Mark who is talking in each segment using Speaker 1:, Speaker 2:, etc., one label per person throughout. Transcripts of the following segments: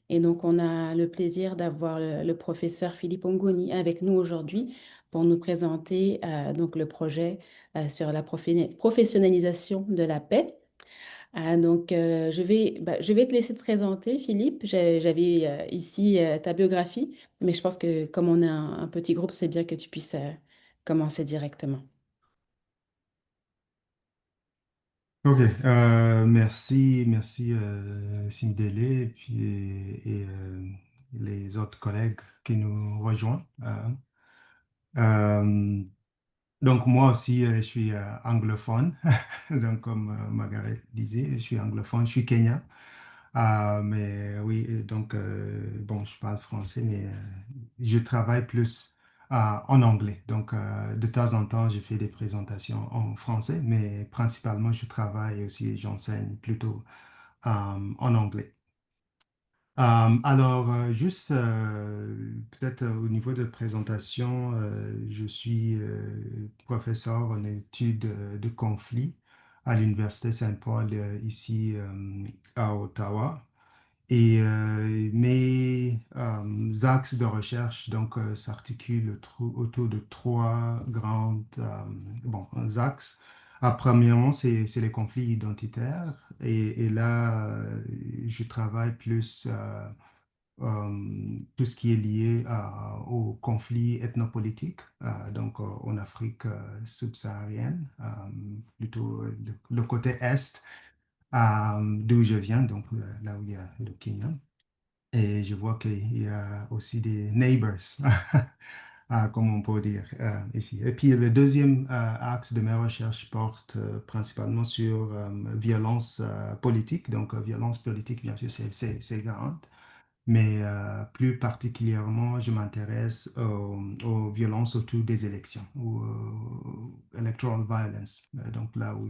Speaker 1: Et donc, on a le plaisir d'avoir le professeur Philippe Ongoni avec nous aujourd'hui pour nous présenter donc le projet sur la professionnalisation de la paix. Donc, je vais te laisser te présenter, Philippe. J'avais ici ta biographie, mais je pense que comme on est un petit groupe, c'est bien que tu puisses commencer directement.
Speaker 2: Ok, merci Simdele et puis les autres collègues qui nous rejoignent. Euh, donc moi aussi, je suis anglophone. Donc comme Margaret disait, je suis anglophone, je suis kenyan. Mais oui, donc bon, je parle français, mais je travaille plus en anglais. Donc de temps en temps, je fais des présentations en français, mais principalement, je travaille aussi et j'enseigne plutôt en anglais. Alors, juste peut-être au niveau de présentation, je suis professeur en études de conflit à l'Université Saint-Paul ici à Ottawa. Et mes axes de recherche donc s'articulent autour de trois grands bon, axes. Premièrement, c'est les conflits identitaires. Et là, je travaille plus tout ce qui est lié aux conflits ethnopolitiques, donc en Afrique subsaharienne, plutôt le côté est, d'où je viens, donc là où il y a le Kenya. Et je vois qu'il y a aussi des neighbors, comme on peut dire ici. Et puis le deuxième axe de mes recherches porte principalement sur violence politique. Donc violence politique, bien sûr, c'est grand. Mais plus particulièrement, je m'intéresse aux violences autour des élections, ou electoral violence. Donc là où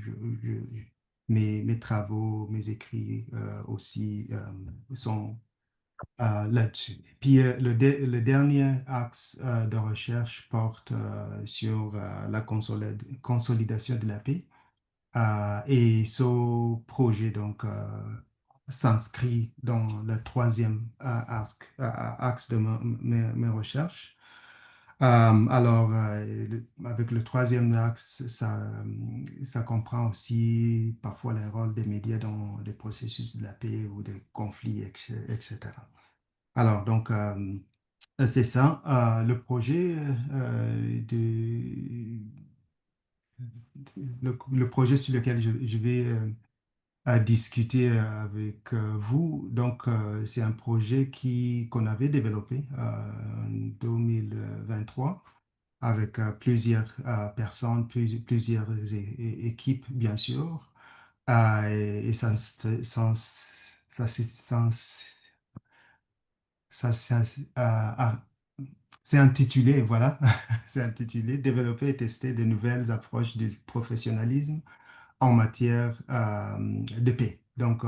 Speaker 2: mes travaux, mes écrits aussi sont là-dessus. Et puis le dernier axe de recherche porte sur la consolidation de la paix. Et ce projet donc s'inscrit dans le troisième axe de mes recherches. Alors, avec le troisième axe, ça comprend aussi parfois les rôles des médias dans les processus de la paix ou des conflits, etc. Alors, donc, c'est ça. Le projet sur lequel je vais discuter avec vous. Donc, c'est un projet qu'on avait développé en 2023 avec plusieurs personnes, plusieurs équipes, bien sûr. Et ça, c'est intitulé, voilà, c'est intitulé Développer et tester de nouvelles approches du professionnalisme en matière de paix. Donc,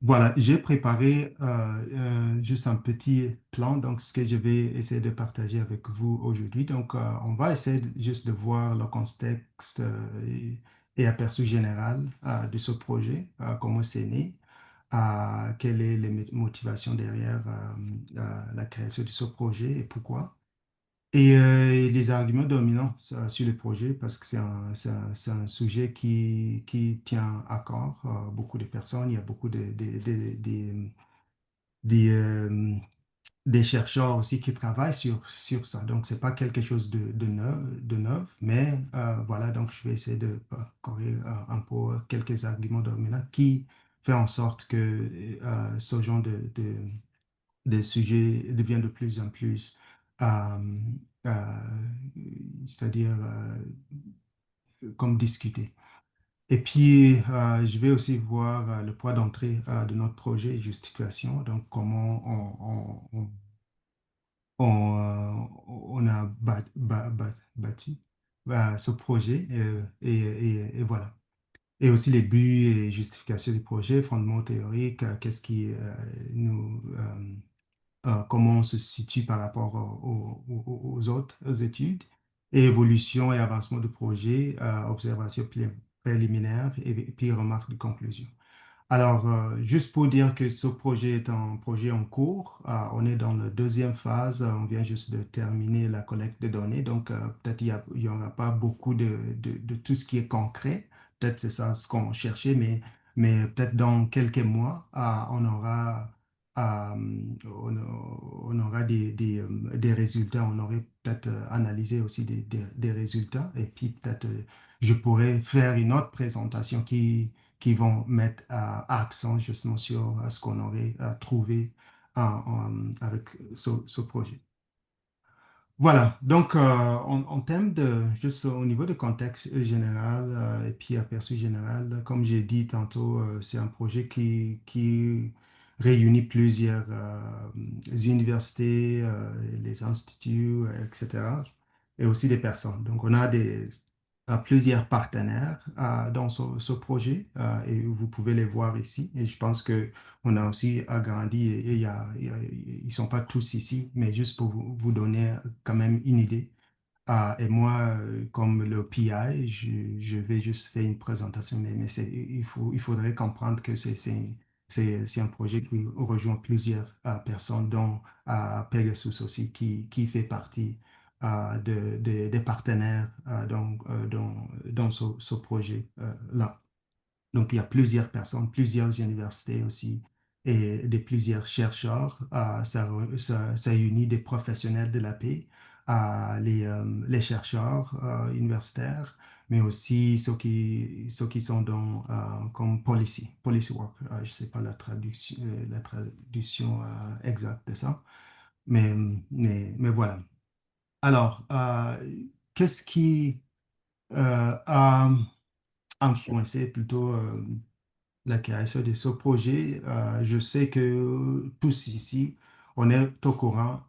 Speaker 2: voilà, j'ai préparé juste un petit plan, donc ce que je vais essayer de partager avec vous aujourd'hui. Donc, on va essayer juste de voir le contexte et aperçu général de ce projet, comment c'est né, quelles sont les motivations derrière la création de ce projet et pourquoi. Et les arguments dominants sur le projet, parce que c'est un sujet qui tient à corps beaucoup de personnes. Il y a beaucoup des, euh, des chercheurs aussi qui travaillent sur ça. Donc, c'est pas quelque chose de neuf, mais voilà, donc je vais essayer de parcourir un peu quelques arguments dominants qui fait en sorte que ce genre de sujets devient de plus en plus, euh, euh, c'est-à-dire comme discuté. Et puis, je vais aussi voir le poids d'entrée de notre projet et justification, donc comment on a battu ce projet et voilà. Et aussi les buts et justifications du projet, fondements théoriques, qu'est-ce qui comment on se situe par rapport aux autres études, et évolution et avancement du projet, observation préliminaire et puis remarque de conclusion. Alors, juste pour dire que ce projet est un projet en cours, on est dans la deuxième phase, on vient juste de terminer la collecte de données, donc peut-être il y aura pas beaucoup de tout ce qui est concret, peut-être c'est ça ce qu'on cherchait, mais peut-être dans quelques mois, on aura des résultats, on aurait peut-être analysé aussi des résultats, et puis peut-être je pourrais faire une autre présentation qui vont mettre accent justement sur ce qu'on aurait trouvé avec ce projet. Voilà, donc en termes de, juste au niveau de contexte général et puis aperçu général, comme j'ai dit tantôt, c'est un projet qui réunit plusieurs universités, les instituts, etc., et aussi des personnes. Donc on a plusieurs partenaires dans ce projet et vous pouvez les voir ici. Et je pense que on a aussi agrandi et ils sont pas tous ici, mais juste pour vous donner quand même une idée. Et moi, comme le PI, je vais juste faire une présentation, mais il faudrait comprendre que c'est un projet qui rejoint plusieurs personnes, dont Pegasus aussi, qui fait partie des partenaires dans ce projet-là. Donc, il y a plusieurs personnes, plusieurs universités aussi et plusieurs chercheurs. Ça unit des professionnels de la paix, les chercheurs universitaires, mais aussi ceux qui sont comme policy work. Je ne sais pas la traduction exacte de ça, mais voilà. Alors, qu'est-ce qui a influencé plutôt la création de ce projet? Je sais que tous ici, on est au courant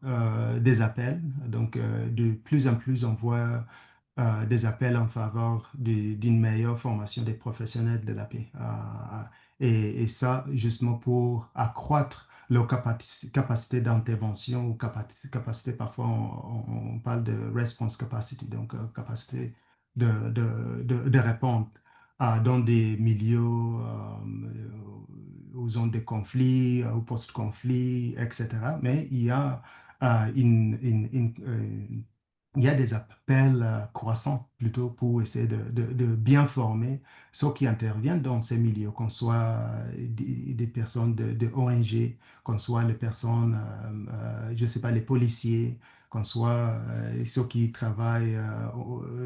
Speaker 2: des appels. Donc, de plus en plus, on voit des appels en faveur d'une meilleure formation des professionnels de la paix. Et ça, justement, pour accroître leur capacité d'intervention ou capacité, parfois on parle de response capacity, donc capacité de répondre dans des milieux où zones de conflit, ou post-conflit, etc. Mais il y a il y a des appels croissants plutôt pour essayer de bien former ceux qui interviennent dans ces milieux, qu'on soit des personnes de ONG, qu'on soit les personnes, je ne sais pas, les policiers, qu'on soit ceux qui travaillent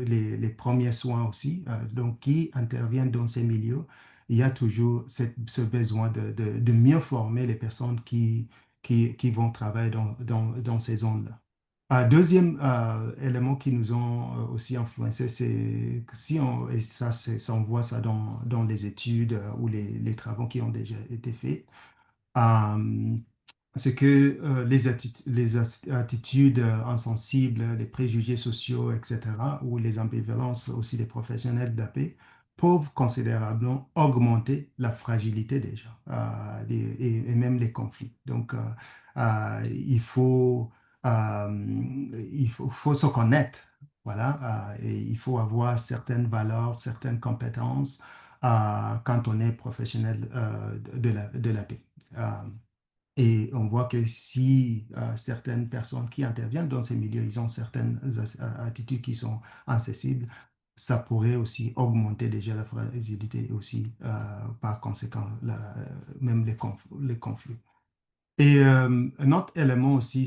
Speaker 2: les premiers soins aussi, donc qui interviennent dans ces milieux. Il y a toujours ce besoin de mieux former les personnes qui vont travailler dans ces zones-là. Un deuxième élément qui nous ont aussi influencé, c'est que si on, et ça, ça, on voit ça dans les études ou les travaux qui ont déjà été faits, euh, c'est que les attitudes insensibles, les préjugés sociaux, etc., ou les ambivalences aussi des professionnels de la paix peuvent considérablement augmenter la fragilité des gens et même les conflits. Donc, faut se connaître, voilà, et il faut avoir certaines valeurs, certaines compétences quand on est professionnel de la paix. Et on voit que si certaines personnes qui interviennent dans ces milieux, ils ont certaines attitudes qui sont incessibles, ça pourrait aussi augmenter déjà la fragilité et aussi, par conséquent, même les conflits. Et un autre élément aussi,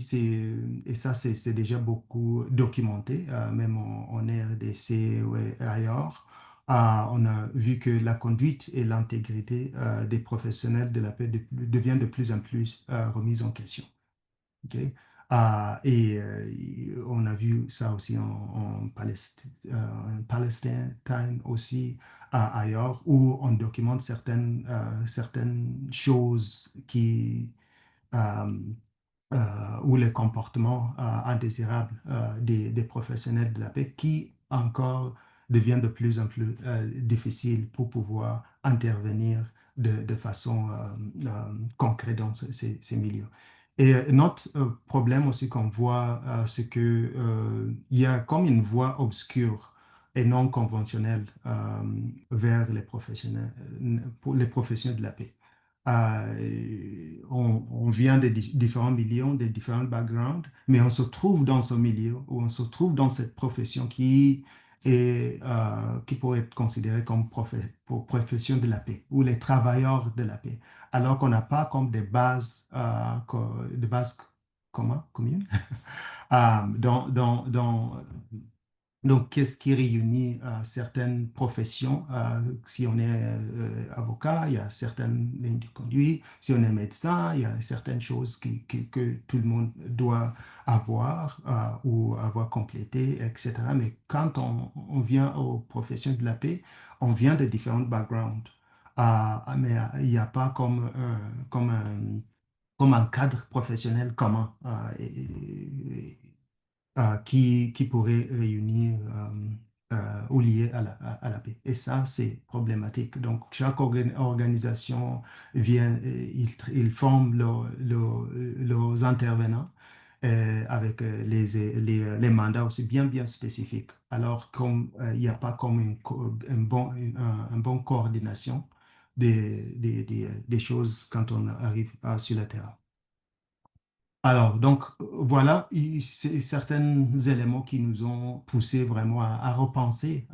Speaker 2: et ça c'est déjà beaucoup documenté, même en RDC ou ailleurs, on a vu que la conduite et l'intégrité des professionnels de la paix devient de plus en plus remise en question. OK? Et on a vu ça aussi en Palestine aussi, ailleurs, où on documente certaines choses euh, ou les comportements indésirables des professionnels de la paix qui encore deviennent de plus en plus difficiles pour pouvoir intervenir de façon concrète dans ces milieux. Et notre problème aussi qu'on voit, c'est que il y a comme une voie obscure et non conventionnelles vers les professionnels, pour les professionnels de la paix. On vient de différents milieux, de différents backgrounds, mais on se trouve dans ce milieu, ou on se trouve dans cette profession qui pourrait être considérée comme pour profession de la paix, ou les travailleurs de la paix, alors qu'on n'a pas comme des bases communes. Donc, qu'est-ce qui réunit certaines professions? Si on est avocat, il y a certaines lignes de conduite. Si on est médecin, il y a certaines choses que tout le monde doit avoir ou avoir complété, etc. Mais quand on vient aux professions de la paix, on vient de différents backgrounds. Mais il n'y a pas comme un cadre professionnel commun. Qui pourrait réunir ou lier à la paix. Et ça, c'est problématique. Donc, chaque organisation vient, ils forment leurs intervenants avec les mandats aussi bien spécifiques. Alors, comme il n'y a pas comme une bonne coordination des choses quand on arrive sur le terrain. Alors, donc, voilà, c'est certains éléments qui nous ont poussé vraiment à repenser.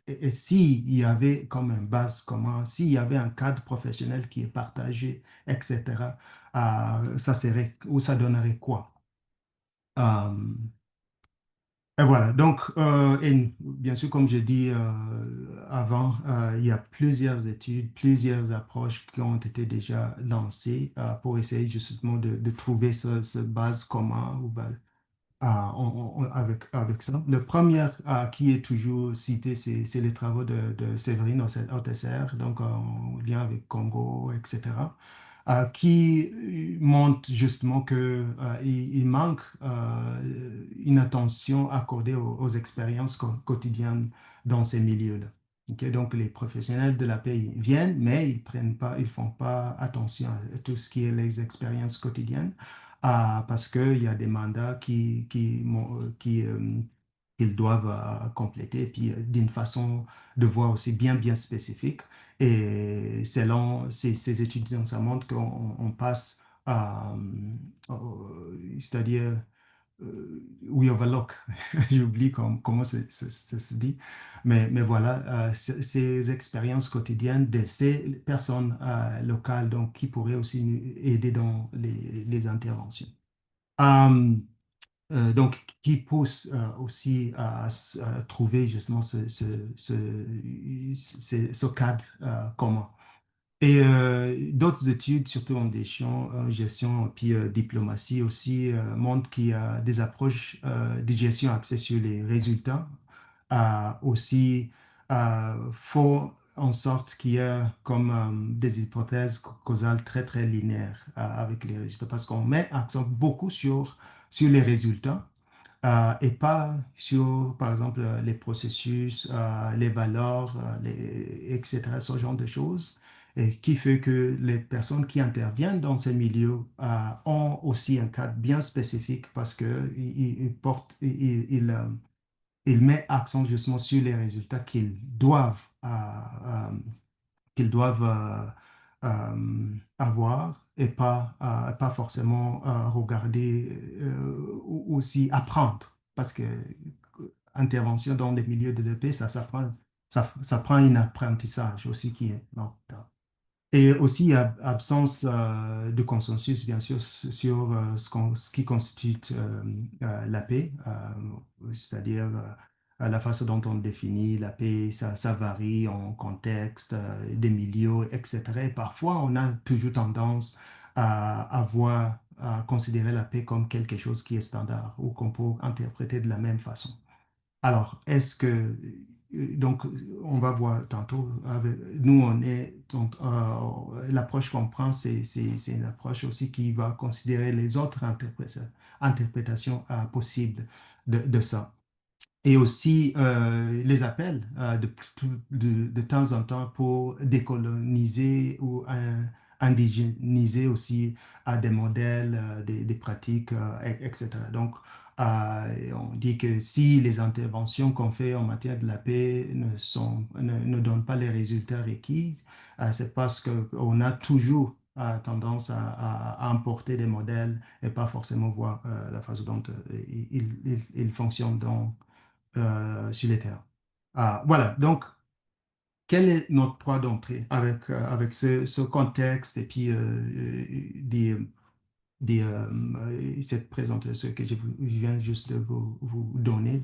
Speaker 2: Et s'il y avait comme une base commun, s'il y avait un cadre professionnel qui est partagé, etc., ça serait, ou ça donnerait quoi? Euh, et voilà, donc, et bien sûr, comme je dis avant, il y a plusieurs études, plusieurs approches qui ont été déjà lancées pour essayer justement de trouver ce base commun ou avec ça. Le premier qui est toujours cité, c'est les travaux de Séverine Autesserre, donc en lien avec Congo, etc., qui montre justement il manque une attention accordée aux expériences quotidiennes dans ces milieux-là. Ok, donc les professionnels de la paix ils viennent, mais ils font pas attention à tout ce qui est les expériences quotidiennes parce qu'il y a des mandats qu'ils doivent compléter, et puis d'une façon de voir aussi bien spécifique. Et selon ces études, ça montre qu'on passe c'est-à-dire, we overlook, j'oublie comment ça se dit, mais voilà, ces expériences quotidiennes de ces personnes locales donc, qui pourraient aussi nous aider dans les interventions. Euh, donc, qui pousse aussi à trouver justement ce cadre commun. Et d'autres études, surtout en gestion puis diplomatie aussi, montrent qu'il y a des approches de gestion axées sur les résultats. Aussi, faut en sorte qu'il y ait comme des hypothèses causales très linéaires avec les résultats parce qu'on met accent beaucoup sur les résultats et pas sur, par exemple, les processus, les valeurs, etc., ce genre de choses, et qui fait que les personnes qui interviennent dans ces milieux ont aussi un cadre bien spécifique parce que il met accent justement sur les résultats qu'ils doivent avoir et pas forcément regarder ou aussi apprendre. Parce que intervention dans des milieux de l'EP, ça s'apprend, ça prend un apprentissage aussi qui est long. Et aussi, il y a absence de consensus, bien sûr, sur ce qui constitue la paix, c'est-à-dire la façon dont on définit la paix, ça varie en contexte, des milieux, etc. Et parfois, on a toujours tendance à considérer la paix comme quelque chose qui est standard ou qu'on peut interpréter de la même façon. Alors, donc, on va voir tantôt, nous, donc, l'approche qu'on prend, c'est une approche aussi qui va considérer les autres interprétations possibles de ça. Et aussi les appels de temps en temps pour décoloniser ou indigéniser aussi des modèles, des pratiques, etc. Donc, Et on dit que si les interventions qu'on fait en matière de la paix ne donnent pas les résultats requis, c'est parce qu'on a toujours tendance à importer des modèles et pas forcément voir la façon dont ils fonctionnent sur les terrains. Voilà, donc quel est notre point d'entrée avec ce contexte et puis cette présentation que je viens juste de vous donner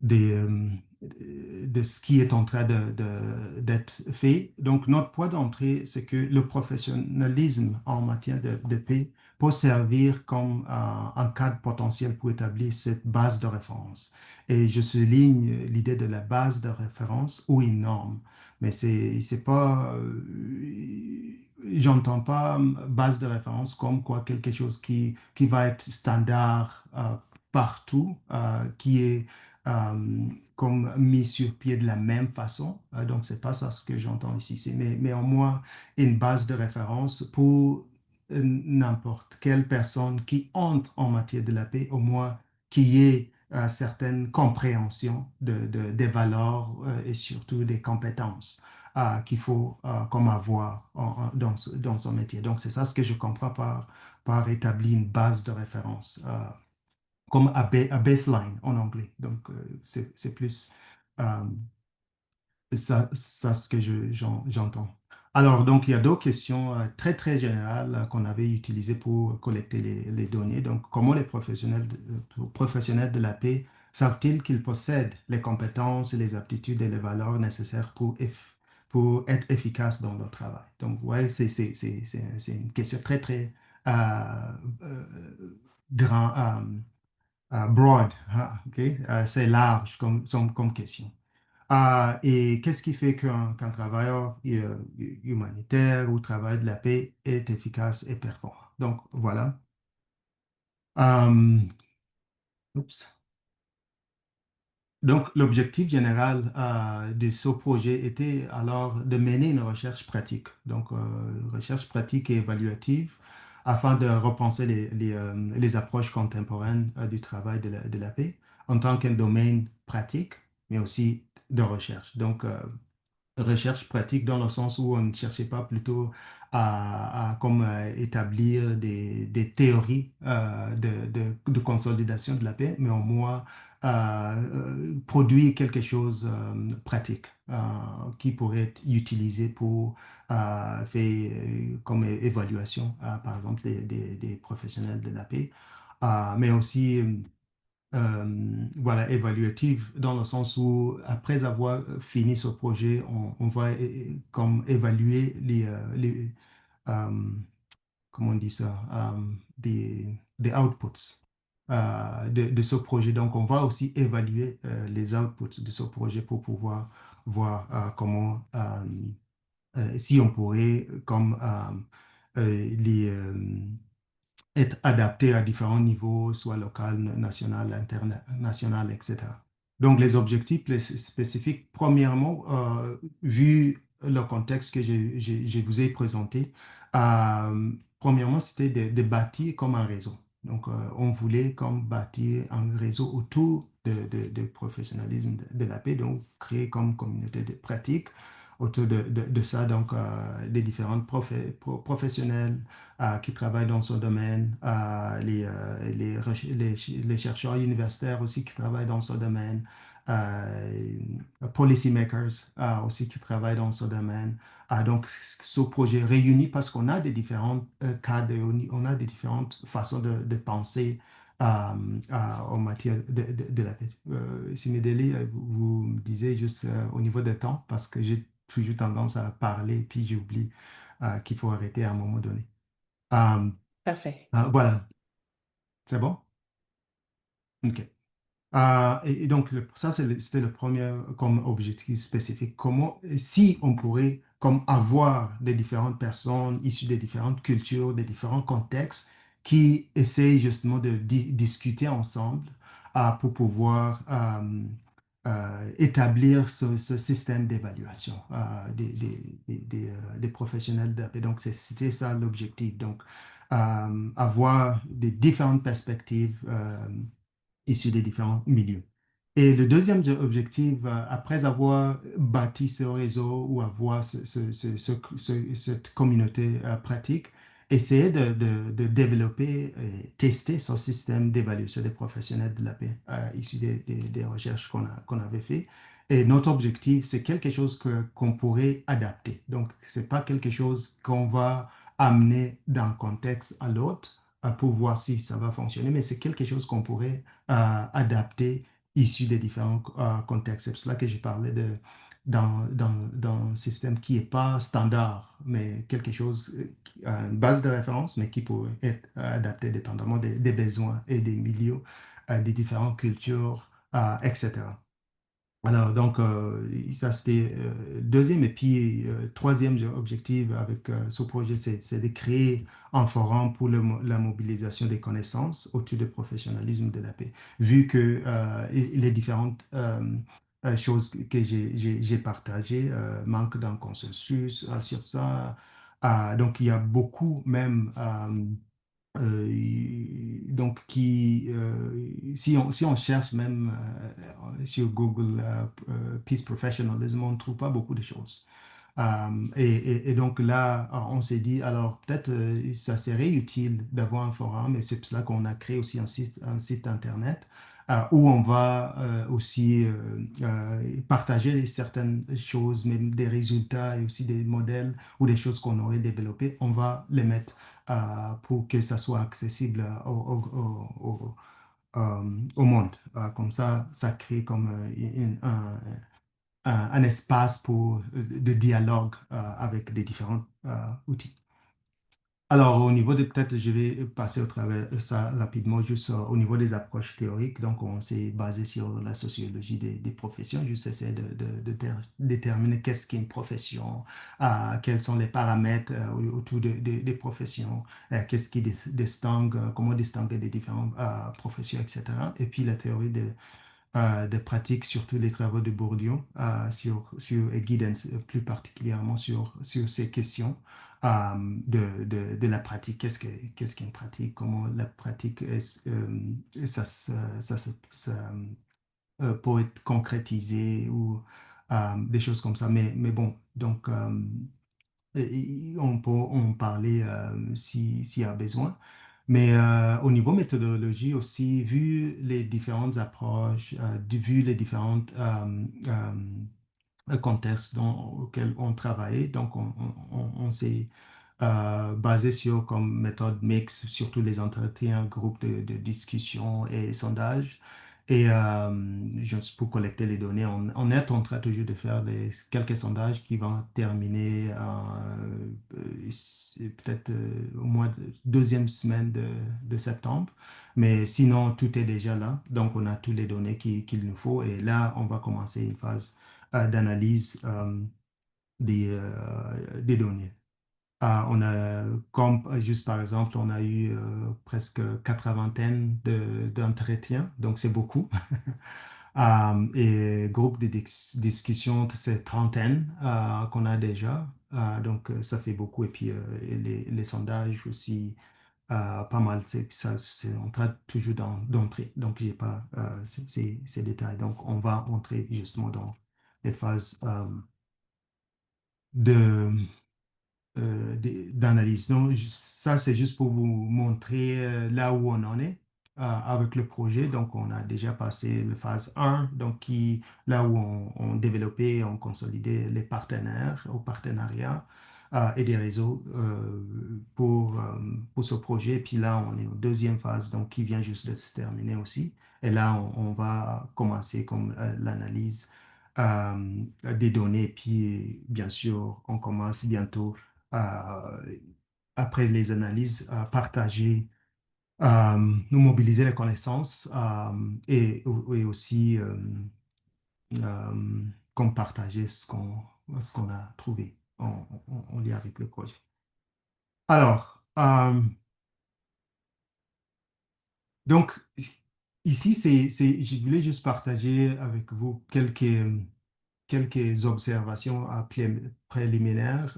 Speaker 2: des, euh, de ce qui est en train d'être fait. Donc, notre point d'entrée, c'est que le professionnalisme en matière de paix peut servir comme un cadre potentiel pour établir cette base de référence. Et je souligne l'idée de la base de référence ou une norme. Mais c'est pas, j'entends pas base de référence comme quoi quelque chose qui va être standard partout, qui est comme mis sur pied de la même façon. Donc, c'est pas ça ce que j'entends ici. Mais au moins une base de référence pour n'importe quelle personne qui entre en matière de la paix, au moins qui ait certaine compréhension des valeurs et surtout des compétences qu'il faut comme avoir dans son métier. Donc, c'est ça ce que je comprends par établir une base de référence. Comme à baseline en anglais. Donc, c'est plus euh, ça ce que j'entends. Alors, donc, il y a d'autres questions très, très générales qu'on avait utilisées pour collecter les données. Donc, comment les professionnels de la paix savent-ils qu'ils possèdent les compétences, les aptitudes et les valeurs nécessaires pour être efficaces dans leur travail? Donc, ouais, c'est une question très, très euh, euh, grand. Broad, ok? C'est large comme question. Et qu'est-ce qui fait qu'un travailleur humanitaire ou travail de la paix est efficace et performant? Donc, voilà. Euh, oups. Donc, l'objectif général de ce projet était alors de mener une recherche pratique, donc recherche pratique et évaluative, afin de repenser les approches contemporaines du travail de la paix en tant qu'un domaine pratique, mais aussi de recherche. Donc, recherche pratique dans le sens où on ne cherchait pas plutôt comme établir des théories de consolidation de la paix, mais au moins produire quelque chose pratique qui pourrait être utilisé pour faire comme évaluation, par exemple, des professionnels de la paix, mais aussi voilà, évaluative dans le sens où après avoir fini ce projet, on va comme évaluer euh, comment on dit ça, des outputs de ce projet. Donc, on va aussi évaluer les outputs de ce projet pour pouvoir voir comment, si on pourrait comme être adapté à différents niveaux, soit local, national, international, etc. Donc, les objectifs spécifiques, premièrement, vu le contexte que je vous ai présenté, premièrement, c'était de bâtir comme un réseau. Donc, on voulait comme bâtir un réseau autour de professionnalisme de la paix, donc créer comme communauté de pratique autour de ça, donc des différents professionnels qui travaillent dans ce domaine, les chercheurs universitaires aussi qui travaillent dans ce domaine, euh, policy makers aussi qui travaillent dans ce domaine. Donc, ce projet réunit parce qu'on a des différents cas, on a des différentes façons de penser en matière de la paix. Simedeli, vous me disiez juste au niveau de temps, parce que j'ai toujours tendance à parler, puis j'oublie qu'il faut arrêter à un moment donné.
Speaker 1: Parfait.
Speaker 2: Voilà, c'est bon? OK. Et donc, ça, c'était le premier comme objectif spécifique. Comment, si on pourrait comme avoir des différentes personnes issues des différentes cultures, des différents contextes, qui essayent justement de discuter ensemble pour pouvoir établir ce système d'évaluation des professionnels de la paix. Donc, c'était ça l'objectif. Donc, avoir des différentes perspectives issus des différents milieux. Et le deuxième objectif, après avoir bâti ce réseau ou avoir cette communauté pratique, essayer de développer et tester son système d'évaluation des professionnels de la paix issu des recherches qu'on avait fait. Et notre objectif, c'est quelque chose qu'on pourrait adapter. Donc, c'est pas quelque chose qu'on va amener d'un contexte à l'autre pour voir si ça va fonctionner, mais c'est quelque chose qu'on pourrait adapté issus des différents contextes. C'est pour cela que j'ai parlé d'un système qui n'est pas standard, mais quelque chose, une base de référence, mais qui pourrait être adapté dépendamment des besoins et des milieux, des différentes cultures, etc. Alors, donc, ça, c'était deuxième. Et puis, troisième objectif avec ce projet, c'est de créer un forum pour la mobilisation des connaissances autour du professionnalisme de la paix. Vu que les différentes choses que j'ai partagées manquent d'un consensus sur ça. Donc, il y a beaucoup même donc, si on cherche même sur Google Peace Professionalism, on ne trouve pas beaucoup de choses. Et donc là, on s'est dit, alors peut-être ça serait utile d'avoir un forum, et c'est pour cela qu'on a créé aussi un site Internet où on va aussi partager certaines choses, même des résultats et aussi des modèles ou des choses qu'on aurait développées. On va les mettre pour que ça soit accessible au monde. Comme ça crée comme un espace pour, de dialogue avec des différents outils. Alors, au niveau de, peut-être, je vais passer au travers de ça rapidement, juste au niveau des approches théoriques. Donc, on s'est basé sur la sociologie des professions, juste essayer déterminer qu'est-ce qu'est une profession, quels sont les paramètres autour des professions, qu'est-ce qui distingue, comment distinguer les différentes professions, etc. Et puis, la théorie de pratique, surtout les travaux de Bourdieu et Giddens, plus particulièrement sur ces questions de la pratique. Qu'est-ce qu'une pratique? Comment la pratique peut être concrétisée ou des choses comme ça. Mais bon, donc on peut en parler s'il y a besoin. Mais au niveau méthodologie aussi, vu les différentes approches, vu les différentes contextes auxquels on travaille, donc on s'est basé sur comme méthode mixte, surtout les entretiens, groupes de discussion et sondages. Et juste pour collecter les données, on est en train toujours de faire quelques sondages qui vont terminer peut-être au mois de deuxième semaine de septembre. Mais sinon, tout est déjà là. Donc, on a toutes les données qu'il nous faut. Et là, on va commencer une phase d'analyse des données. On a, comme juste par exemple, on a eu presque 80 d'entretiens, donc c'est beaucoup. Et groupe de discussion, c'est trentaine qu'on a déjà. Donc ça fait beaucoup. Et puis et les sondages aussi, pas mal. C'est en train toujours d'entrer. Donc j'ai pas ces détails. Donc on va entrer justement dans les phases de d'analyse. Donc, ça, c'est juste pour vous montrer là où on en est avec le projet. Donc, on a déjà passé la phase un donc là où on développait, on consolidait les partenaires au partenariat et des réseaux pour ce projet. Et puis là, on est en deuxième phase, donc qui vient juste de se terminer aussi. Et là, on va commencer comme l'analyse des données. Puis, bien sûr, on commence bientôt euh, après les analyses, partager, nous mobiliser les connaissances et aussi comme partager ce qu'on a trouvé en lien avec le projet. Alors, donc, ici, je voulais juste partager avec vous quelques observations préliminaires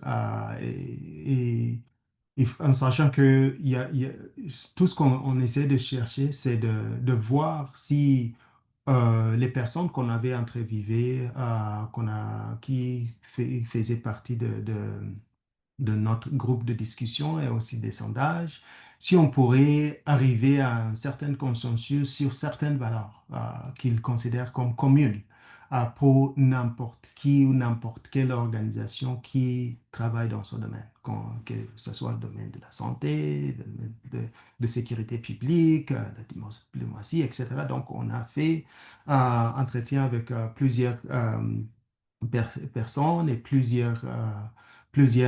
Speaker 2: En sachant que tout ce qu'on essaie de chercher, c'est de voir si les personnes qu'on avait interviewées, qui faisaient partie de notre groupe de discussion et aussi des sondages, si on pourrait arriver à un certain consensus sur certaines valeurs qu'ils considèrent comme communes pour n'importe qui ou n'importe quelle organisation qui travaille dans ce domaine, que ce soit le domaine de la santé, de sécurité publique, de diplomatie, etc. Donc, on a fait entretien avec plusieurs personnes et plusieurs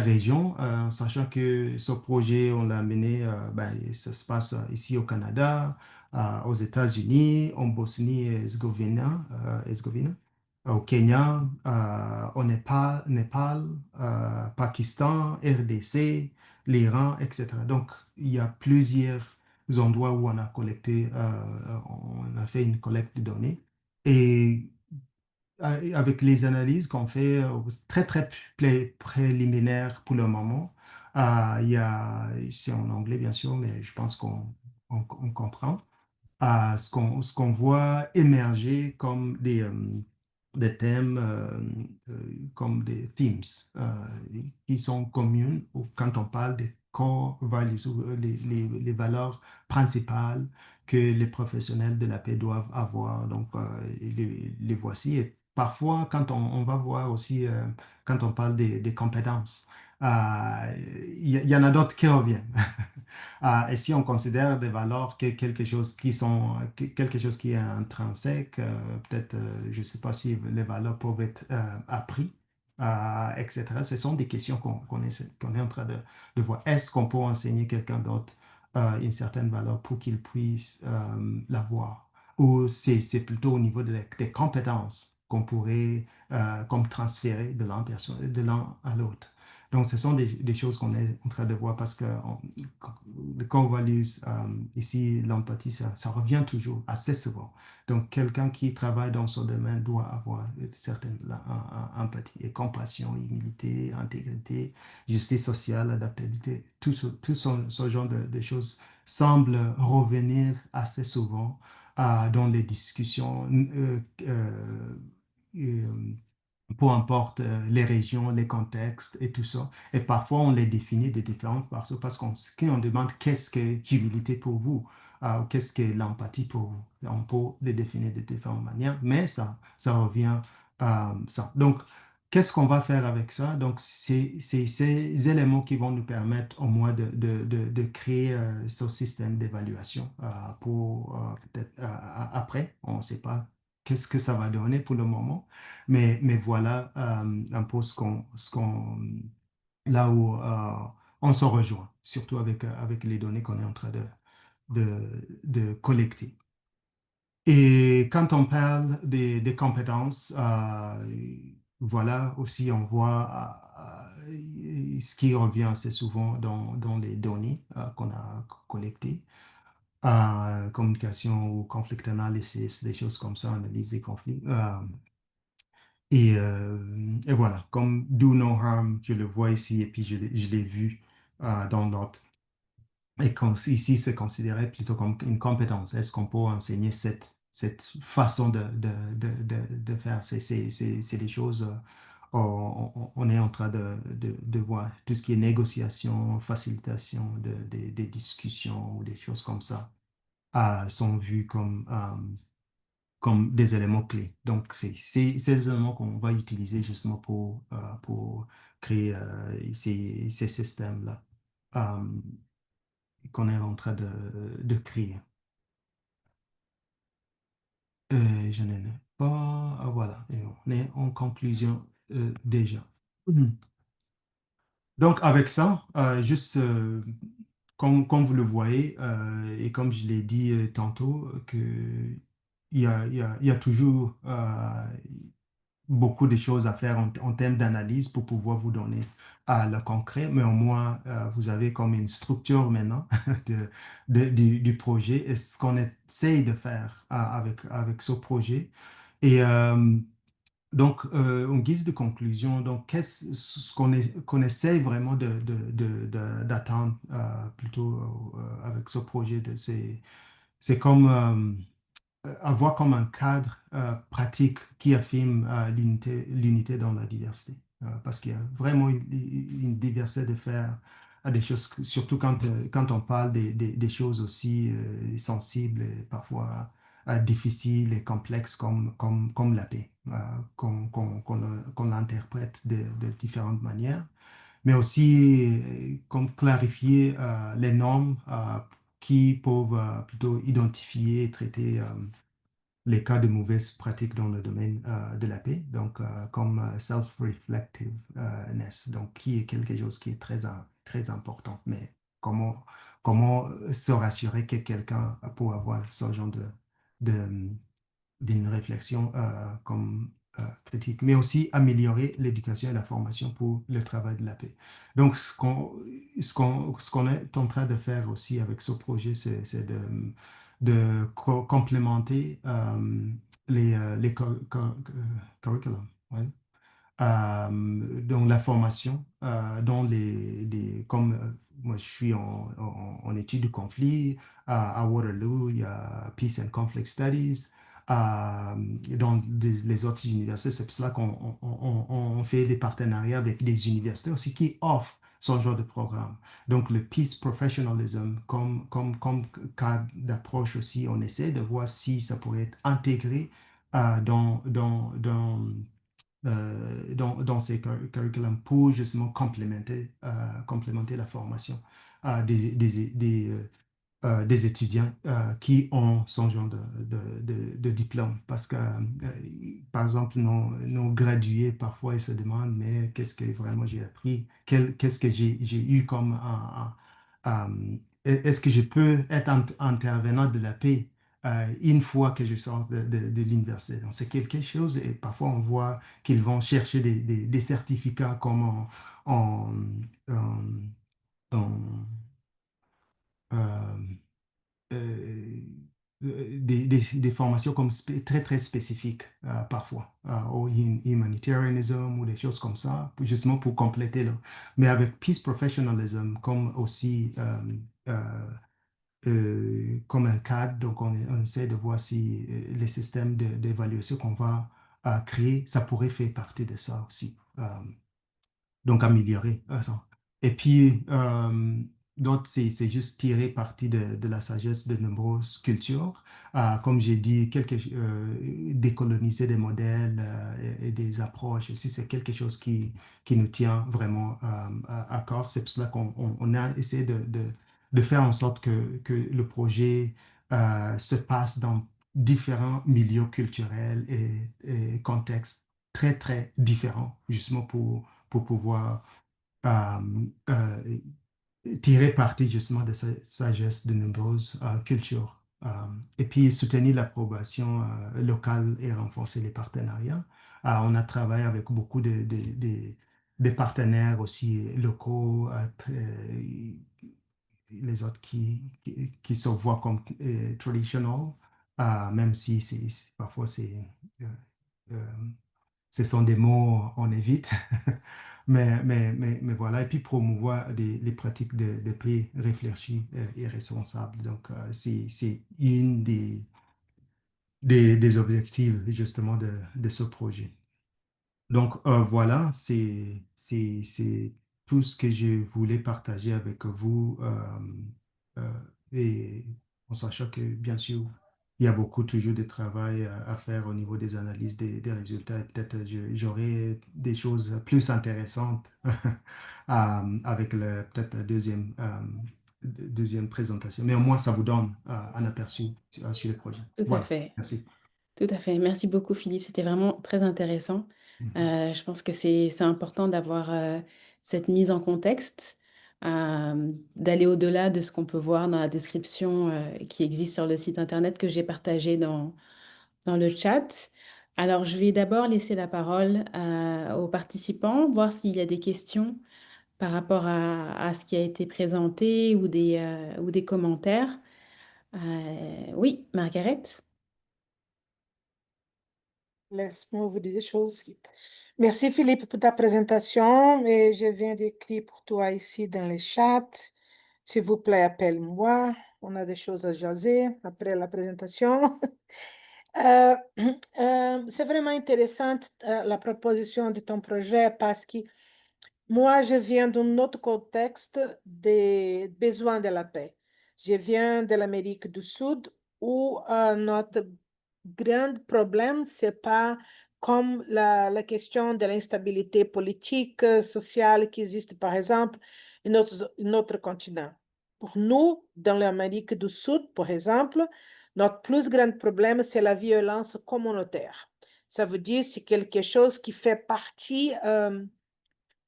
Speaker 2: régions, sachant que ce projet, on l'a mené, ça se passe ici au Canada, aux États-Unis, en Bosnie-Herzégovine, au Kenya, au Népal, Pakistan, RDC, l'Iran, etc. Donc, il y a plusieurs endroits où on a collecté, on a fait une collecte de données. Et avec les analyses qu'on fait très, très préliminaires pour le moment. Il y a, c'est en anglais bien sûr, mais je pense qu'on comprend à ce qu'on voit émerger comme des thèmes, comme des themes qui sont communs quand on parle des core values, ou les valeurs principales que les professionnels de la paix doivent avoir. Donc, les voici. Et parfois, quand on va voir aussi, quand on parle des compétences, il y en a d'autres qui reviennent. Et si on considère des valeurs quelque chose qui est intrinsèque, peut-être, je ne sais pas si les valeurs peuvent être apprises, etc. Ce sont des questions qu'on est en train de voir. Est-ce qu'on peut enseigner quelqu'un d'autre une certaine valeur pour qu'il puisse l'avoir? Ou c'est plutôt au niveau des compétences qu'on pourrait comme transférer de l'un à l'autre. Donc, ce sont des choses qu'on est en train de voir parce que le core values, ici, l'empathie, ça revient toujours assez souvent. Donc, quelqu'un qui travaille dans ce domaine doit avoir une certaine empathie et compassion, humilité, intégrité, justice sociale, adaptabilité. Tout ce genre de choses semble revenir assez souvent dans les discussions. Euh, peu importe les régions, les contextes et tout ça. Et parfois, on les définit de différentes façons parce qu'on demande qu'est-ce que l'humilité pour vous, ou qu'est-ce que l'empathie pour vous. On peut les définir de différentes manières, mais ça revient à ça. Donc, qu'est-ce qu'on va faire avec ça? Donc, c'est ces éléments qui vont nous permettre au moins de créer ce système d'évaluation pour peut-être après, on ne sait pas qu'est-ce que ça va donner pour le moment. Mais voilà un peu là où on se rejoint, surtout avec les données qu'on est en train de collecter. Et quand on parle des compétences, voilà aussi on voit ce qui revient assez souvent dans les données qu'on a collectées. Communication ou conflict analysis, des choses comme ça, analyse des conflits. Et voilà, comme Do No Harm, je le vois ici et puis je l'ai vu dans l'autre. Et ici, c'est considéré plutôt comme une compétence. Est-ce qu'on peut enseigner cette façon de faire? C'est des choses, on est en train de voir tout ce qui est négociation, facilitation des discussions ou des choses comme ça sont vues comme des éléments clés. Donc, c'est ces éléments qu'on va utiliser justement pour créer ces systèmes-là qu'on est en train de créer. Je n'en ai pas. Ah, voilà, et on est en conclusion déjà. Mhm. Donc, avec ça, juste comme vous le voyez, et comme je l'ai dit tantôt, que il y a toujours beaucoup de choses à faire en termes d'analyse pour pouvoir vous donner le concret, mais au moins vous avez comme une structure maintenant du projet et ce qu'on essaye de faire avec ce projet. Et Donc, en guise de conclusion, donc, qu'est-ce ce qu'on essaye vraiment d'atteindre plutôt avec ce projet, c'est comme avoir comme un cadre pratique qui affirme l'unité dans la diversité. Parce qu'il y a vraiment une diversité de faire des choses, surtout quand on parle des choses aussi sensibles et parfois difficiles et complexes comme la paix, qu'on l'interprète de différentes manières, mais aussi comme clarifier les normes qui peuvent plutôt identifier et traiter les cas de mauvaises pratiques dans le domaine de la paix, donc comme self-reflectiveness, donc qui est quelque chose qui est très important, mais comment se rassurer que quelqu'un peut avoir ce genre de, d'une réflexion comme critique, mais aussi améliorer l'éducation et la formation pour le travail de la paix. Donc, ce qu'on est en train de faire aussi avec ce projet, c'est de complémenter les curriculums. Ouais. Donc la formation, comme moi je suis en études du conflit, à Waterloo, il y a Peace and Conflict Studies, dans les autres universités, c'est pour cela qu'on fait des partenariats avec des universités aussi qui offrent ce genre de programme. Donc le Peace Professionalism, comme cas d'approche aussi, on essaie de voir si ça pourrait être intégré dans ces curriculums pour justement complémenter la formation des étudiants qui ont ce genre de diplôme. Parce que, par exemple, nos gradués, parfois, ils se demandent, mais qu'est-ce que vraiment j'ai appris? Qu'est-ce que j'ai eu comme... est-ce que je peux être intervenant de la paix une fois que je sors de l'université? Donc, c'est quelque chose, et parfois, on voit qu'ils vont chercher des certificats comme en, en, en- euh, euh, des formations comme très spécifiques parfois, au humanitarianism ou des choses comme ça, justement pour compléter. Mais avec peace professionalism comme aussi comme un cadre, donc on essaie de voir si les systèmes d'évaluation qu'on va créer, ça pourrait faire partie de ça aussi. Donc améliorer ça. Et puis, donc, c'est juste tirer parti de la sagesse de nombreuses cultures. Comme j'ai dit, décoloniser des modèles et des approches aussi, c'est quelque chose qui nous tient vraiment à cœur. C'est pour cela qu'on a essayé de faire en sorte que le projet se passe dans différents milieux culturels et contextes très différents, justement pour pouvoir euh, euh, tirer parti justement de cette sagesse de nombreuses cultures. Et puis soutenir l'approbation locale et renforcer les partenariats. On a travaillé avec beaucoup de partenaires aussi locaux, les autres qui se voient comme traditional, même si parfois euh, euh, ce sont des mots on évite. Mais voilà, et puis promouvoir les pratiques de paix réfléchies et responsables. Donc, c'est une des objectifs justement de ce projet. Donc voilà, c'est tout ce que je voulais partager avec vous euh, et en sachant que bien sûr, il y a beaucoup toujours de travail à faire au niveau des analyses des résultats et peut-être j'aurai des choses plus intéressantes avec peut-être la deuxième présentation. Mais au moins, ça vous donne un aperçu sur le projet.
Speaker 1: Tout à
Speaker 2: Voilà,
Speaker 1: fait.
Speaker 2: merci.
Speaker 1: Tout à fait. Merci beaucoup, Philippe. C'était vraiment très intéressant.
Speaker 2: Mhm.
Speaker 1: Je pense que c'est important d'avoir cette mise en contexte, d'aller au-delà de ce qu'on peut voir dans la description qui existe sur le site internet que j'ai partagé dans le chat. Alors, je vais d'abord laisser la parole aux participants, voir s'il y a des questions par rapport à ce qui a été présenté ou des commentaires. Oui, Margaret?
Speaker 3: Laisse-moi vous dire des choses. Merci Philippe pour ta présentation et je viens d'écrire pour toi ici dans le chat. S'il vous plaît, appelle-moi. On a des choses à jaser après la présentation. Euh, c'est vraiment intéressant la proposition de ton projet parce que moi, je viens d'un autre contexte des besoins de la paix. Je viens de l'Amérique du Sud où notre grand problème, c'est pas comme la question de l'instabilité politique, sociale qui existe, par exemple, dans notre continent. Pour nous, dans l'Amérique du Sud, par exemple, notre plus grand problème, c'est la violence communautaire. Ça veut dire que c'est quelque chose qui fait partie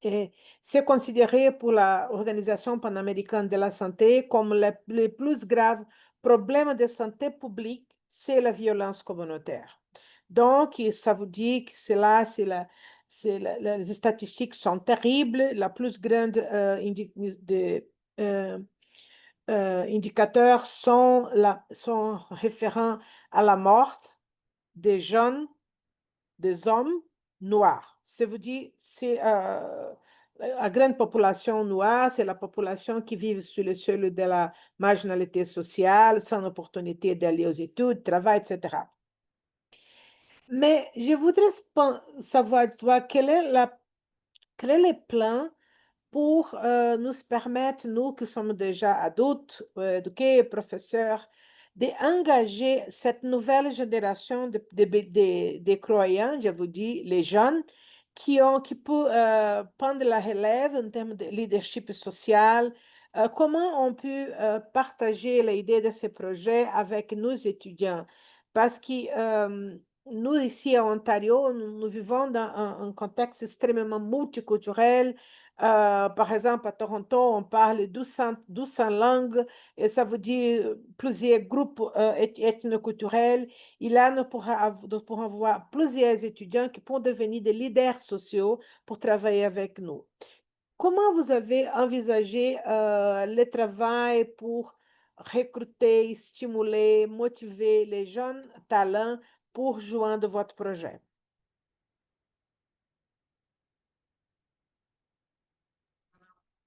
Speaker 3: et c'est considéré pour l'Organisation panaméricaine de la santé comme le plus grave problème de santé publique, c'est la violence communautaire. Donc, ça vous dit que les statistiques sont terribles. La plus grande euh, indicateurs sont référents à la mort des jeunes des hommes noirs. Ça veut dire c'est la grande population noire, c'est la population qui vit sur le seuil de la marginalité sociale, sans opportunité d'aller aux études, travail, etc. Mais je voudrais savoir de toi quel est le plan pour nous permettre, nous qui sommes déjà adultes, éduqués, professeurs, d'engager cette nouvelle génération de croyants, je vous dis, les jeunes, qui peuvent prendre la relève en termes de leadership social. Comment on peut partager l'idée de ces projets avec nos étudiants? Parce que nous, ici à Ontario, nous vivons dans un contexte extrêmement multiculturel. Par exemple, à Toronto, on parle 1200 langues et ça veut dire plusieurs groupes ethnoculturels. Et là, nous pourrons avoir plusieurs étudiants qui pourront devenir des leaders sociaux pour travailler avec nous. Comment vous avez envisagé le travail pour recruter, stimuler, motiver les jeunes talents pour joindre votre projet?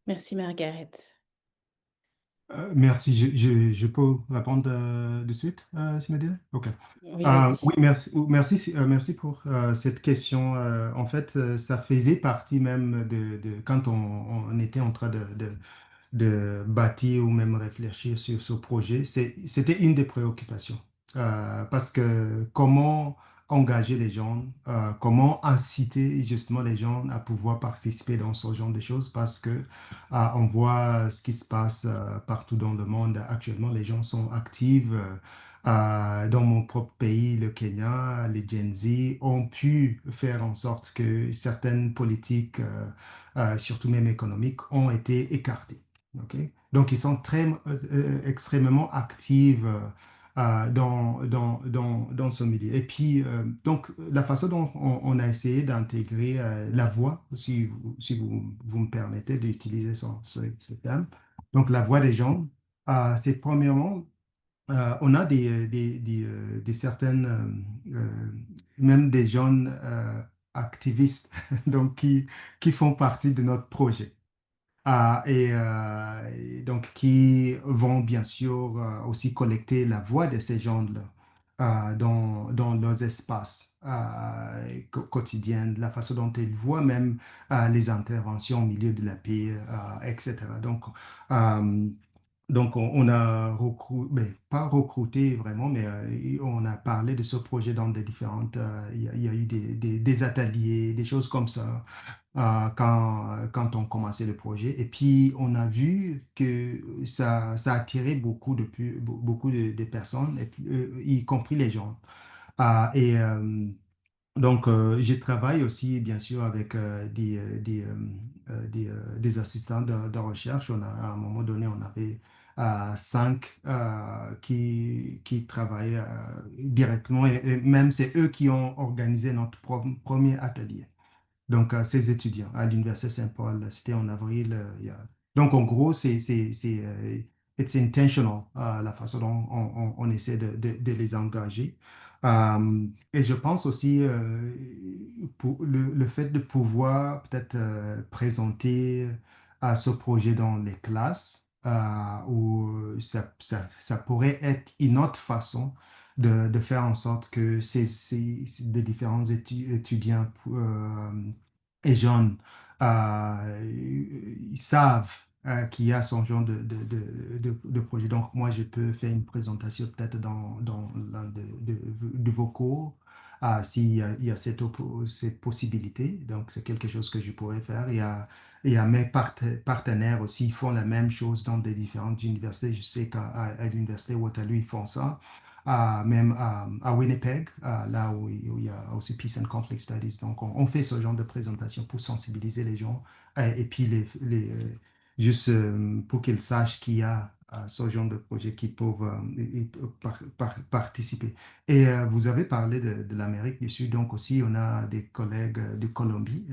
Speaker 1: Merci, Margaret.
Speaker 2: Merci. Je peux répondre de suite, si me dit? OK.
Speaker 1: Oui, vas-y.
Speaker 2: Oui, merci pour cette question. En fait, ça faisait partie même quand on était en train de bâtir ou même réfléchir sur ce projet. C'était une des préoccupations. Parce que comment engager les gens, comment inciter justement les gens à pouvoir participer dans ce genre de choses, parce que on voit ce qui se passe partout dans le monde actuellement. Les gens sont actifs. Dans mon propre pays, le Kenya, les Gen Z ont pu faire en sorte que certaines politiques, surtout même économiques, ont été écartées. OK? Donc, ils sont extrêmement actifs dans ce milieu. Et puis, donc, la façon dont on a essayé d'intégrer la voix, si vous me permettez d'utiliser ce terme, donc la voix des gens, c'est premièrement, on a des certaines, même des jeunes activistes donc, qui font partie de notre projet. Et donc, qui vont bien sûr aussi collecter la voix de ces gens-là dans leurs espaces quotidiens, la façon dont ils voient même les interventions au milieu de la paix, etc. Euh, on a pas recruté vraiment, mais on a parlé de ce projet dans des différentes. Il y a eu des ateliers, des choses comme ça quand on commençait le projet. Et puis, on a vu que ça attirait beaucoup de personnes, et puis, y compris les gens. Et je travaille aussi, bien sûr, avec des assistants de recherche. À un moment donné, on avait cinq qui travaillaient directement, et même c'est eux qui ont organisé notre premier atelier. Donc, ces étudiants à l'Université Saint-Paul, c'était en avril. Donc, en gros, it's intentional, la façon dont on essaie de les engager. Et je pense aussi pour le fait de pouvoir peut-être présenter ce projet dans les classes, où ça pourrait être une autre façon de faire en sorte que des différents étudiants et jeunes ils savent qu'il y a son genre de projet. Donc, moi, je peux faire une présentation peut-être dans l'un de vos cours, il y a cette possibilité. Donc, c'est quelque chose que je pourrais faire. Il y a mes partenaires aussi, ils font la même chose dans des différentes universités. Je sais à l'université Waterloo, ils font ça. Même à Winnipeg, là où il y a aussi Peace and Conflict Studies. Donc, on fait ce genre de présentation pour sensibiliser les gens et puis juste pour qu'ils sachent qu'il y a ce genre de projet qui peuvent participer. Et vous avez parlé de l'Amérique du Sud, donc aussi on a des collègues de Colombie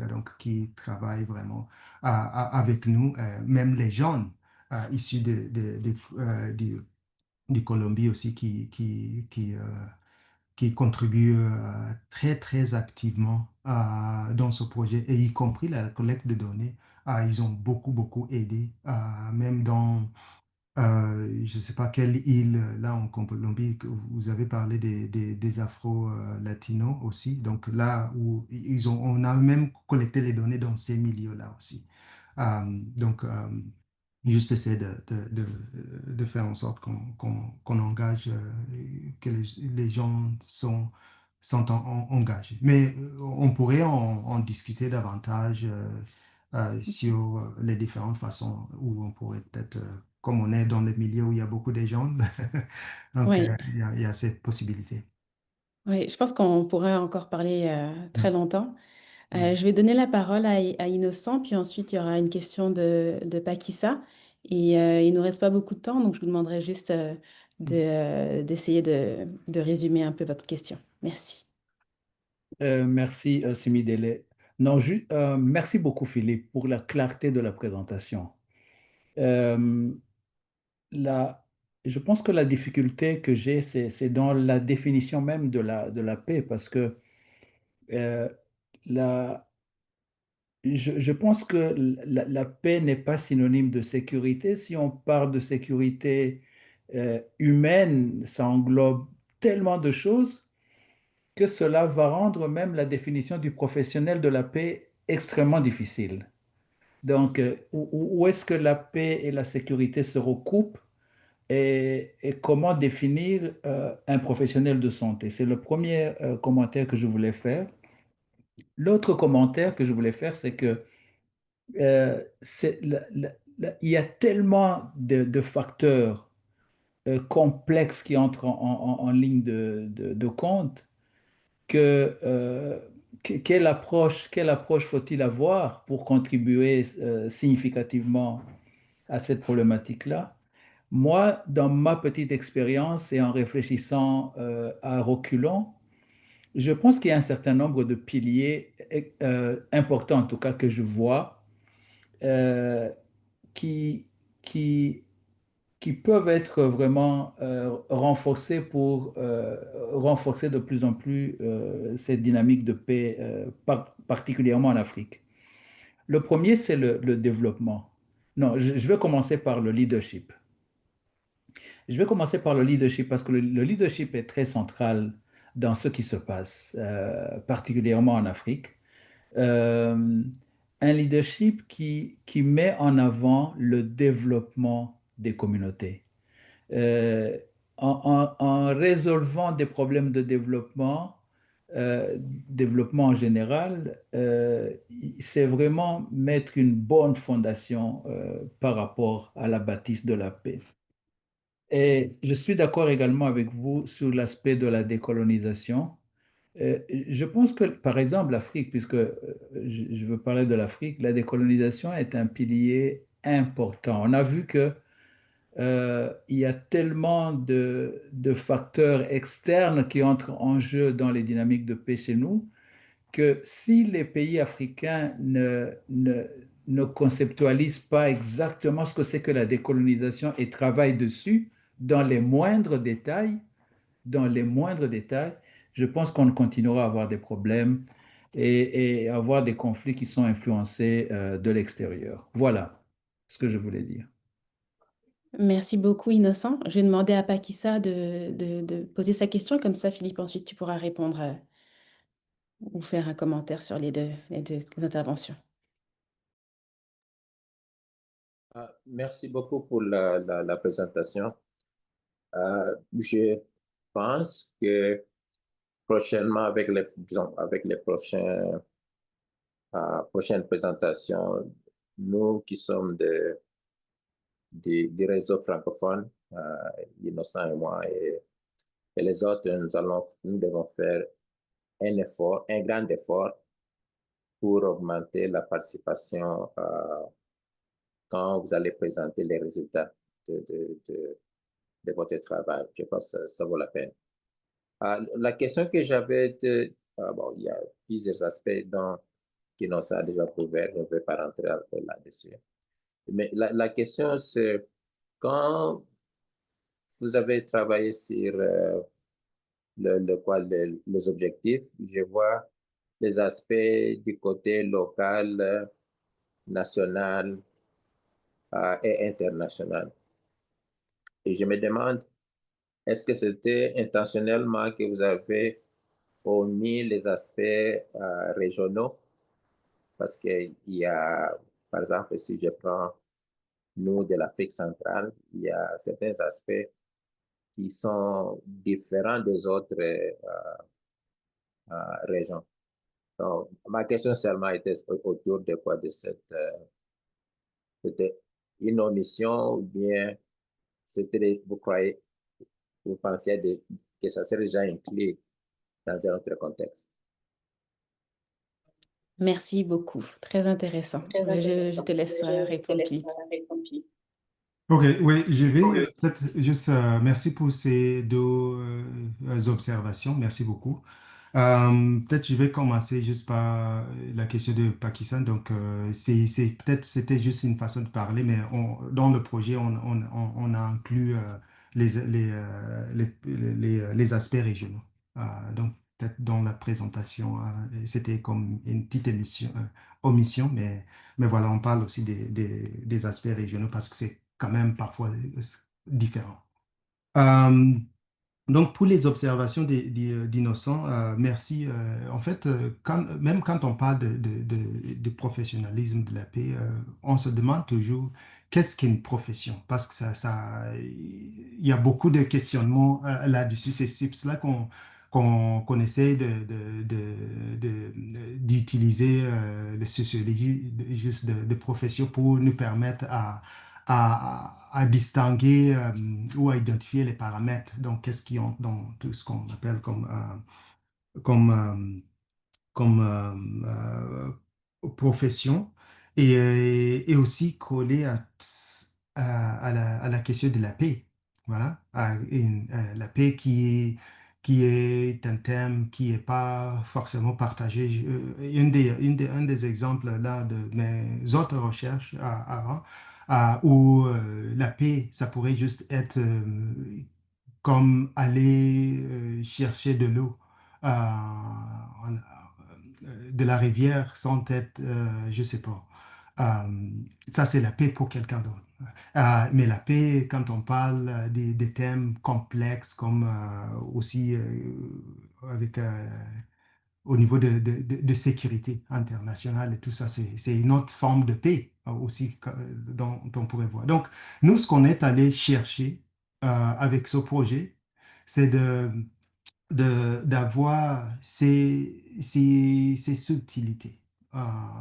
Speaker 2: donc, qui travaillent vraiment avec nous, même les jeunes issus du Colombie aussi qui contribuent très, très activement dans ce projet, et y compris la collecte de données. Ils ont beaucoup, beaucoup aidé, même dans, je ne sais pas quelle île, là en Colombie, que vous avez parlé des Afro-Latinos aussi. Donc là où on a même collecté les données dans ces milieux-là aussi. Donc, juste essayer de faire en sorte qu'on engage, que les gens sont engagés. Mais on pourrait en discuter davantage sur les différentes façons où on pourrait peut-être, comme on est dans le milieu où il y a beaucoup de gens, donc
Speaker 1: Oui,
Speaker 2: il y a cette possibilité.
Speaker 1: oui, je pense qu'on pourrait encore parler très
Speaker 2: Mm.
Speaker 1: longtemps.
Speaker 2: Oui.
Speaker 1: Je vais donner la parole à Innocent, puis ensuite il y aura une question de Pakissa. Et il ne nous reste pas beaucoup de temps, donc je vous demanderai juste d'essayer de résumer un peu votre question. Merci.
Speaker 4: Merci, Simidele. Non, merci beaucoup, Philippe, pour la clarté de la présentation. Euh, la- je pense que la difficulté que j'ai, c'est dans la définition même de la paix, parce que euh, la- je pense que la paix n'est pas synonyme de sécurité. Si on parle de sécurité humaine, ça englobe tellement de choses que cela va rendre même la définition du professionnel de la paix extrêmement difficile. Donc, où est-ce que la paix et la sécurité se recoupent et comment définir un professionnel de santé? C'est le premier commentaire que je voulais faire. L'autre commentaire que je voulais faire, c'est que il y a tellement de facteurs complexes qui entrent en ligne de compte que, quelle approche faut-il avoir pour contribuer significativement à cette problématique-là? Moi, dans ma petite expérience et en réfléchissant à reculons, je pense qu'il y a un certain nombre de piliers importants, en tout cas que je vois, euh, qui, qui, qui peuvent être vraiment renforcés pour renforcer de plus en plus cette dynamique de paix, particulièrement en Afrique. Le premier, c'est le développement. Non, je vais commencer par le leadership. Je vais commencer par le leadership parce que le leadership est très central dans ce qui se passe, particulièrement en Afrique. Euh, un leadership qui met en avant le développement des communautés. Euh, en résolvant des problèmes de développement en général, c'est vraiment mettre une bonne fondation par rapport à la bâtisse de la paix. Et je suis d'accord également avec vous sur l'aspect de la décolonisation. Je pense que, par exemple, l'Afrique, puisque je veux parler de l'Afrique, la décolonisation est un pilier important. On a vu que il y a tellement de facteurs externes qui entrent en jeu dans les dynamiques de paix chez nous que si les pays africains ne conceptualisent pas exactement ce que c'est que la décolonisation et travaillent dessus dans les moindres détails, dans les moindres détails, je pense qu'on continuera à avoir des problèmes et avoir des conflits qui sont influencés de l'extérieur. Voilà ce que je voulais dire.
Speaker 1: Merci beaucoup, Innocent. Je vais demander à Pakissa de poser sa question, comme ça, Philippe, ensuite tu pourras répondre ou faire un commentaire sur les deux interventions.
Speaker 5: Merci beaucoup pour la présentation. Je pense que prochainement, disons, avec les prochaines présentations, nous qui sommes des réseaux francophones, Innocent et moi, et les autres, nous devons faire un effort, un grand effort pour augmenter la participation quand vous allez présenter les résultats de, de, de, de votre travail. Je pense que ça vaut la peine. La question que j'avais, bon, il y a plusieurs aspects qui nous a déjà couvert, je ne vais pas rentrer là-dessus. Mais la question, c'est quand vous avez travaillé sur les objectifs, je vois les aspects du côté local, national et international. Et je me demande, est-ce que c'était intentionnellement que vous avez omis les aspects régionaux? Parce qu'il y a, par exemple, si je prends nous de l'Afrique centrale, il y a certains aspects qui sont différents des autres régions. Donc, ma question seulement était autour de quoi de c'était une omission ou bien vous pensiez que ça serait déjà inclus dans un autre contexte.
Speaker 1: Merci beaucoup. Très intéressant. Je te laisse répondre, Philippe.
Speaker 2: Ok, oui, je vais peut-être juste, merci pour ces deux observations, merci beaucoup. Peut-être je vais commencer juste par la question de Pakistan. Donc, peut-être c'était juste une façon de parler, mais dans le projet, on a inclus les aspects régionaux. Donc, peut-être dans la présentation, c'était comme une petite omission, mais voilà, on parle aussi des aspects régionaux parce que c'est quand même parfois différent. Euh, donc, pour les observations d'Innocent, merci. En fait, même quand on parle de professionnalisme de la paix, on se demande toujours qu'est-ce qu'une profession? Parce que il y a beaucoup de questionnements là-dessus. C'est pour cela qu'on essaie d'utiliser la sociologie juste de profession pour nous permettre à distinguer ou à identifier les paramètres. Donc, qu'est-ce qui ont dans tout ce qu'on appelle comme, euh, comme profession et aussi coller à la question de la paix. Voilà, la paix qui est un thème qui n'est pas forcément partagé. Un des exemples là de mes autres recherches avant, où la paix, ça pourrait juste être comme aller chercher de l'eau de la rivière sans être, je sais pas. Ça, c'est la paix pour quelqu'un d'autre. Mais la paix, quand on parle des thèmes complexes comme aussi avec au niveau de sécurité internationale et tout ça, c'est une autre forme de paix aussi dont on pourrait voir. Donc, nous, ce qu'on est allé chercher avec ce projet, c'est d'avoir ces subtilités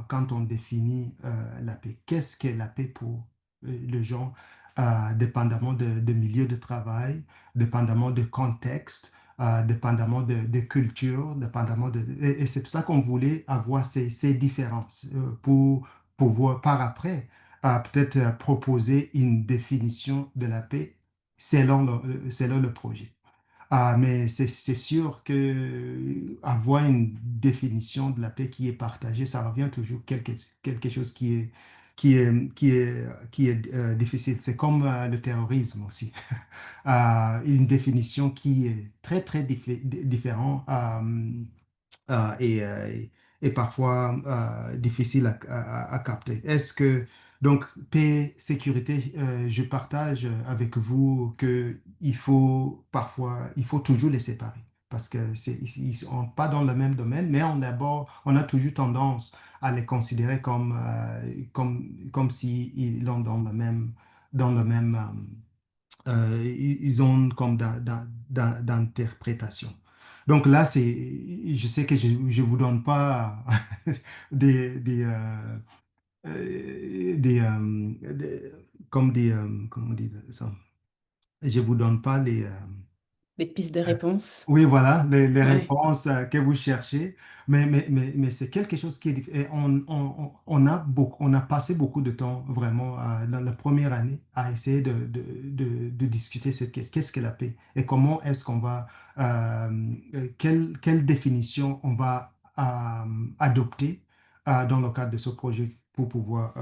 Speaker 2: quand on définit la paix. Qu'est-ce qu'est la paix pour les gens, dépendamment de milieu de travail, dépendamment de contexte, dépendamment de culture, dépendamment et c'est pour ça qu'on voulait avoir ces différences pour pouvoir par après peut-être proposer une définition de la paix selon le projet. Mais c'est sûr que avoir une définition de la paix qui est partagée, ça revient toujours quelque chose qui est difficile. C'est comme le terrorisme aussi. Une définition qui est très, très différente et parfois difficile à capter. Est-ce que, donc, paix, sécurité, je partage avec vous que il faut toujours les séparer parce que ils sont pas dans le même domaine, mais on a toujours tendance à les considérer comme si ils sont dans le même, ils ont comme d'interprétation. Donc là, je sais que je ne vous donne pas comme comment on dit ça? Je vous donne pas
Speaker 1: Des pistes de réponse.
Speaker 2: oui, voilà, les
Speaker 1: Ouais.
Speaker 2: réponses que vous cherchez, mais c'est quelque chose qui est différent. On a passé beaucoup de temps vraiment dans la première année à essayer de discuter cette question. Qu'est-ce que la paix et comment est-ce qu'on va, quelle définition on va adopter dans le cadre de ce projet pour pouvoir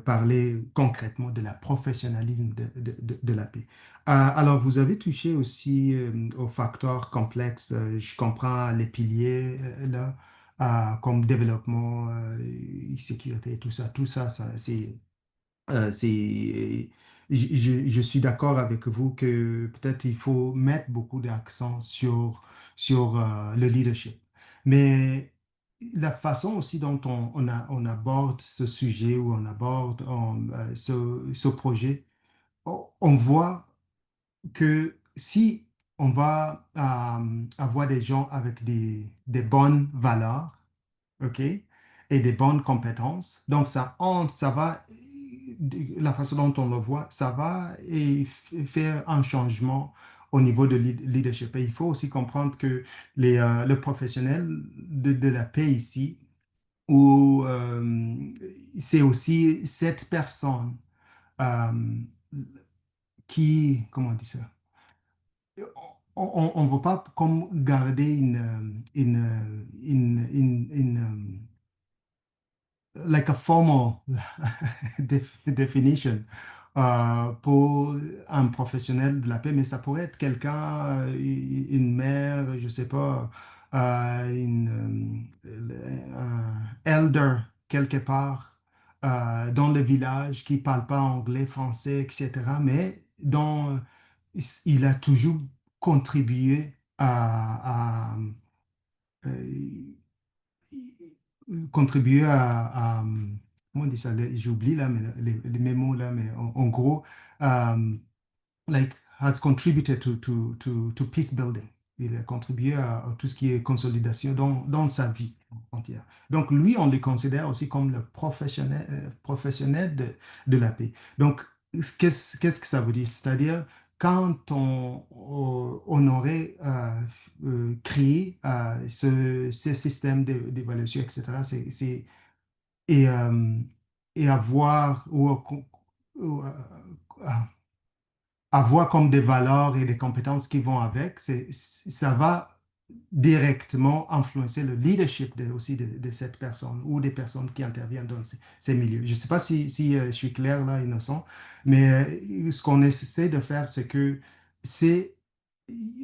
Speaker 2: parler concrètement de la professionnalisme de la paix. Alors, vous avez touché aussi aux facteurs complexes. Je comprends les piliers là, comme développement, sécurité, et tout ça. Tout ça, je suis d'accord avec vous que peut-être il faut mettre beaucoup d'accent sur le leadership. Mais la façon aussi dont on aborde ce sujet ou on aborde ce projet, on voit que si on va avoir des gens avec des bonnes valeurs, OK, et des bonnes compétences, donc ça va, la façon dont on le voit, ça va faire un changement au niveau de leadership. Et il faut aussi comprendre que le professionnel de la paix ici, où c'est aussi cette personne euh, comment on dit ça? On ne veut pas comme garder like a formal definition pour un professionnel de la paix, mais ça pourrait être quelqu'un, une mère, je sais pas, un elder quelque part dans le village qui parle pas anglais, français, etc., mais dont il a toujours contribué euh, contribuer comment on dit ça, j'oublie là, mais les mots là, mais en gros, um, like, has contributed to peace building. Il a contribué à tout ce qui est consolidation dans sa vie entière. Donc, lui, on le considère aussi comme le professionnel de la paix. Donc, qu'est-ce que ça veut dire? C'est-à-dire, quand on aurait créé ce système d'évaluation, etc., et, euh, et avoir, ou, avoir comme des valeurs et des compétences qui vont avec, ça va directement influencer le leadership aussi de cette personne ou des personnes qui interviennent dans ces milieux. Je ne sais pas si je suis clair là, Innocent, mais ce qu'on essaie de faire, c'est que ces,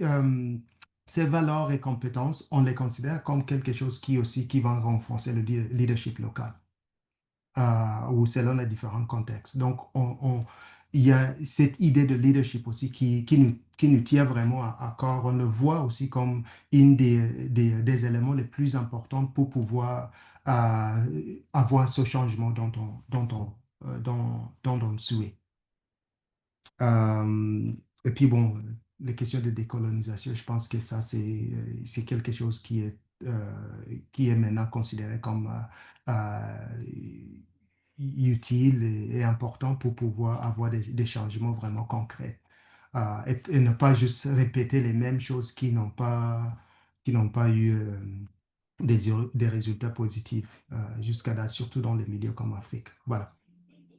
Speaker 2: euh, ces valeurs et compétences, on les considère comme quelque chose qui va renforcer le leadership local ou selon les différents contextes. Donc, il y a cette idée de leadership aussi qui nous tient vraiment à corps. On le voit aussi comme une des éléments les plus importants pour pouvoir avoir ce changement dont on souhaite. Et puis bon, les questions de décolonisation, je pense que ça, c'est quelque chose qui est maintenant considéré comme utile et important pour pouvoir avoir des changements vraiment concrets et ne pas juste répéter les mêmes choses qui n'ont pas eu des résultats positifs jusqu'à là, surtout dans les milieux comme Afrique. Voilà.